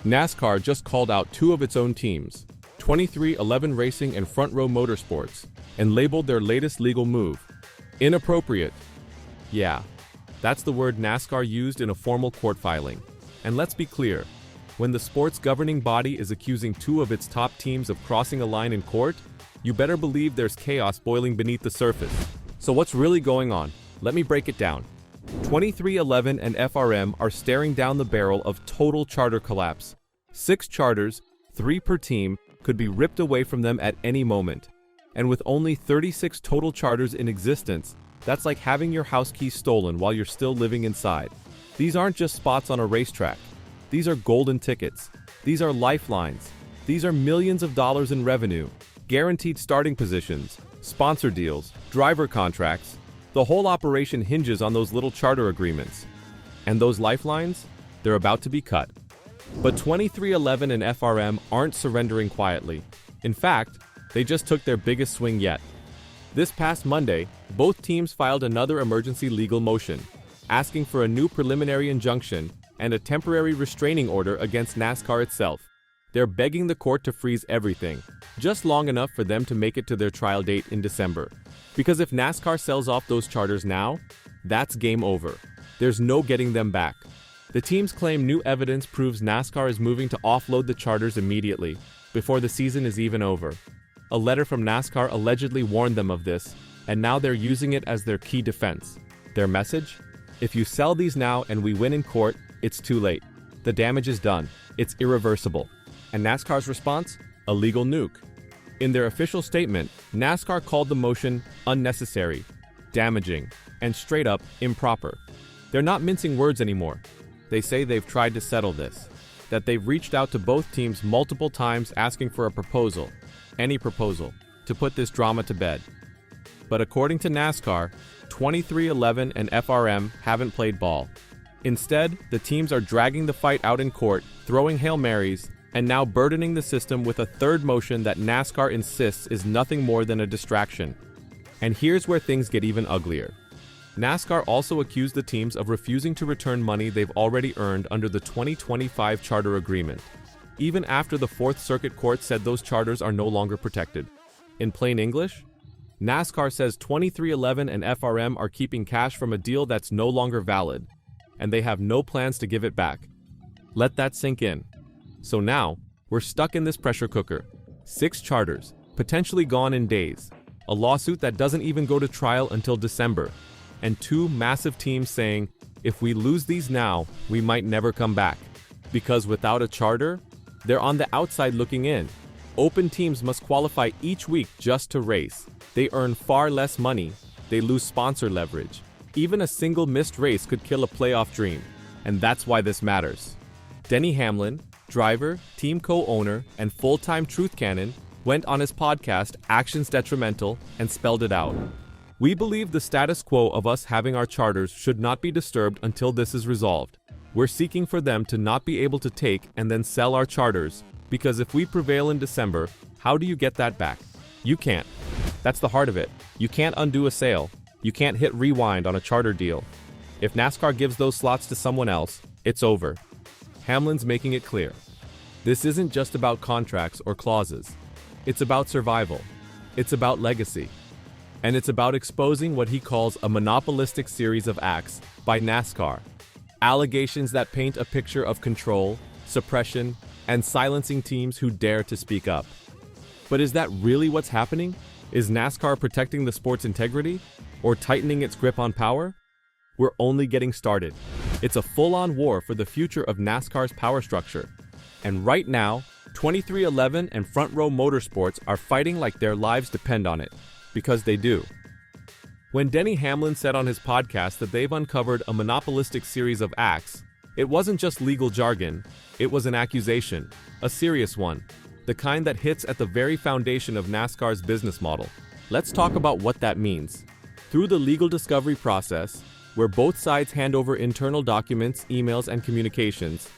NASCAR just called out two of its own teams, 23XI Racing and Front Row Motorsports, and labeled their latest legal move inappropriate. Yeah, that's the word NASCAR used in a formal court filing. And let's be clear, when the sport's governing body is accusing two of its top teams of crossing a line in court, you better believe there's chaos boiling beneath the surface. So what's really going on? Let me break it down. 23XI and FRM are staring down the barrel of total charter collapse. 6 charters, 3 per team, could be ripped away from them at any moment. And with only 36 total charters in existence, that's like having your house keys stolen while you're still living inside. These aren't just spots on a racetrack. These are golden tickets. These are lifelines. These are millions of dollars in revenue, guaranteed starting positions, sponsor deals, driver contracts. The whole operation hinges on those little charter agreements. And those lifelines? They're about to be cut. But 23XI and FRM aren't surrendering quietly. In fact, they just took their biggest swing yet. This past Monday, both teams filed another emergency legal motion, asking for a new preliminary injunction and a temporary restraining order against NASCAR itself. They're begging the court to freeze everything, just long enough for them to make it to their trial date in December. Because if NASCAR sells off those charters now, that's game over. There's no getting them back. The teams claim new evidence proves NASCAR is moving to offload the charters immediately, before the season is even over. A letter from NASCAR allegedly warned them of this, and now they're using it as their key defense. Their message? If you sell these now and we win in court, it's too late. The damage is done. It's irreversible. And NASCAR's response? A legal nuke. In their official statement, NASCAR called the motion unnecessary, damaging, and straight up improper. They're not mincing words anymore. They say they've tried to settle this, that they've reached out to both teams multiple times asking for a proposal, any proposal, to put this drama to bed. But according to NASCAR, 23XI and FRM haven't played ball. Instead, the teams are dragging the fight out in court, throwing Hail Marys, and now burdening the system with a third motion that NASCAR insists is nothing more than a distraction. And here's where things get even uglier. NASCAR also accused the teams of refusing to return money they've already earned under the 2025 charter agreement, even after the Fourth Circuit Court said those charters are no longer protected. In plain English, NASCAR says 23XI and FRM are keeping cash from a deal that's no longer valid, and they have no plans to give it back. Let that sink in. So now, we're stuck in this pressure cooker. 6 charters, potentially gone in days, a lawsuit that doesn't even go to trial until December, and 2 massive teams saying, if we lose these now, we might never come back. Because without a charter, they're on the outside looking in. Open teams must qualify each week just to race. They earn far less money. They lose sponsor leverage. Even a single missed race could kill a playoff dream. And that's why this matters. Denny Hamlin, driver, team co-owner, and full-time truth cannon, went on his podcast, Actions Detrimental, and spelled it out. We believe the status quo of us having our charters should not be disturbed until this is resolved. We're seeking for them to not be able to take and then sell our charters, because if we prevail in December, how do you get that back? You can't. That's the heart of it. You can't undo a sale. You can't hit rewind on a charter deal. If NASCAR gives those slots to someone else, it's over. Hamlin's making it clear. This isn't just about contracts or clauses. It's about survival. It's about legacy. And it's about exposing what he calls a monopolistic series of acts by NASCAR. Allegations that paint a picture of control, suppression, and silencing teams who dare to speak up. But is that really what's happening? Is NASCAR protecting the sport's integrity? Or tightening its grip on power? We're only getting started. It's a full-on war for the future of NASCAR's power structure. And right now, 23XI and Front Row Motorsports are fighting like their lives depend on it. Because they do. When Denny Hamlin said on his podcast that they've uncovered a monopolistic series of acts, it wasn't just legal jargon, it was an accusation, a serious one, the kind that hits at the very foundation of NASCAR's business model. Let's talk about what that means. Through the legal discovery process, where both sides hand over internal documents, emails, and communications,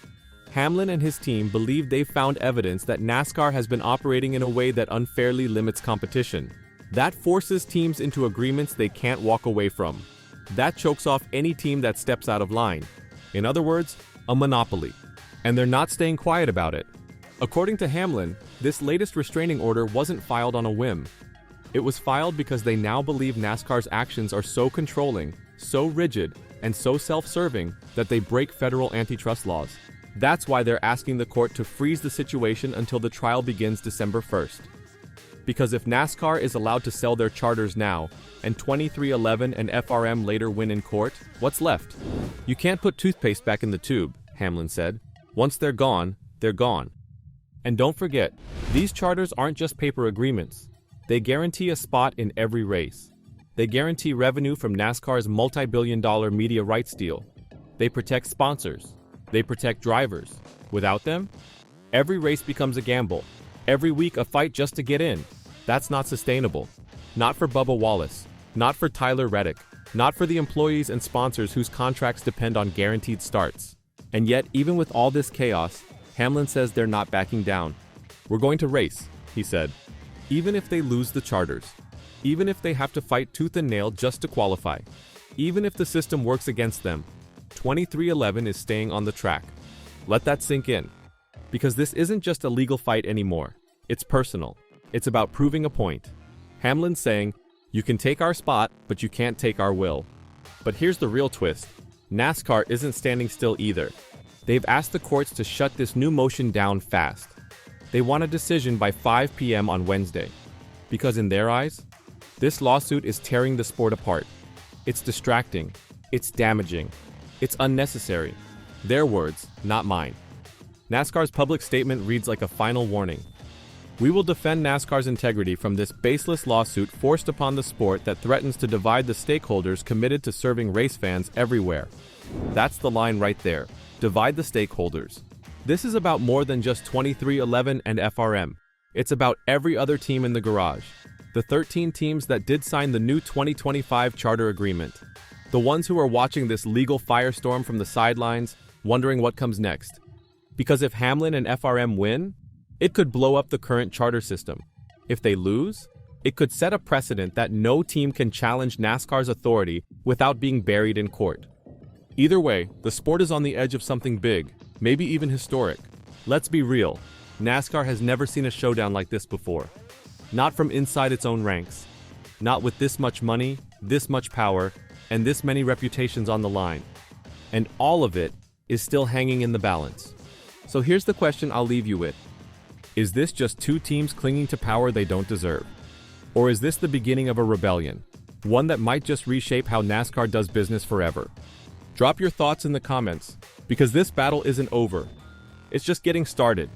Hamlin and his team believe they've found evidence that NASCAR has been operating in a way that unfairly limits competition. That forces teams into agreements they can't walk away from. That chokes off any team that steps out of line. In other words, a monopoly. And they're not staying quiet about it. According to Hamlin, this latest restraining order wasn't filed on a whim. It was filed because they now believe NASCAR's actions are so controlling, so rigid, and so self-serving that they break federal antitrust laws. That's why they're asking the court to freeze the situation until the trial begins December 1st. Because if NASCAR is allowed to sell their charters now, and 2311 and FRM later win in court, what's left? You can't put toothpaste back in the tube, Hamlin said. Once they're gone, they're gone. And don't forget, these charters aren't just paper agreements. They guarantee a spot in every race. They guarantee revenue from NASCAR's multi-billion-dollar media rights deal. They protect sponsors. They protect drivers. Without them, every race becomes a gamble. Every week a fight just to get in. That's not sustainable. Not for Bubba Wallace. Not for Tyler Reddick. Not for the employees and sponsors whose contracts depend on guaranteed starts. And yet, even with all this chaos, Hamlin says they're not backing down. We're going to race, he said. Even if they lose the charters. Even if they have to fight tooth and nail just to qualify. Even if the system works against them. 2311 is staying on the track. Let that sink in. Because this isn't just a legal fight anymore. It's personal. It's about proving a point. Hamlin's saying, you can take our spot, but you can't take our will. But here's the real twist. NASCAR isn't standing still either. They've asked the courts to shut this new motion down fast. They want a decision by 5 p.m. on Wednesday. Because in their eyes, this lawsuit is tearing the sport apart. It's distracting. It's damaging. It's unnecessary. Their words, not mine. NASCAR's public statement reads like a final warning. We will defend NASCAR's integrity from this baseless lawsuit forced upon the sport that threatens to divide the stakeholders committed to serving race fans everywhere. That's the line right there. Divide the stakeholders. This is about more than just 2311 and FRM. It's about every other team in the garage. The 13 teams that did sign the new 2025 charter agreement. The ones who are watching this legal firestorm from the sidelines, wondering what comes next. Because if Hamlin and FRM win, it could blow up the current charter system. If they lose, it could set a precedent that no team can challenge NASCAR's authority without being buried in court. Either way, the sport is on the edge of something big, maybe even historic. Let's be real, NASCAR has never seen a showdown like this before. Not from inside its own ranks. Not with this much money, this much power, and this many reputations on the line. And all of it is still hanging in the balance. So here's the question I'll leave you with. Is this just two teams clinging to power they don't deserve? Or is this the beginning of a rebellion? One that might just reshape how NASCAR does business forever? Drop your thoughts in the comments, because this battle isn't over. It's just getting started.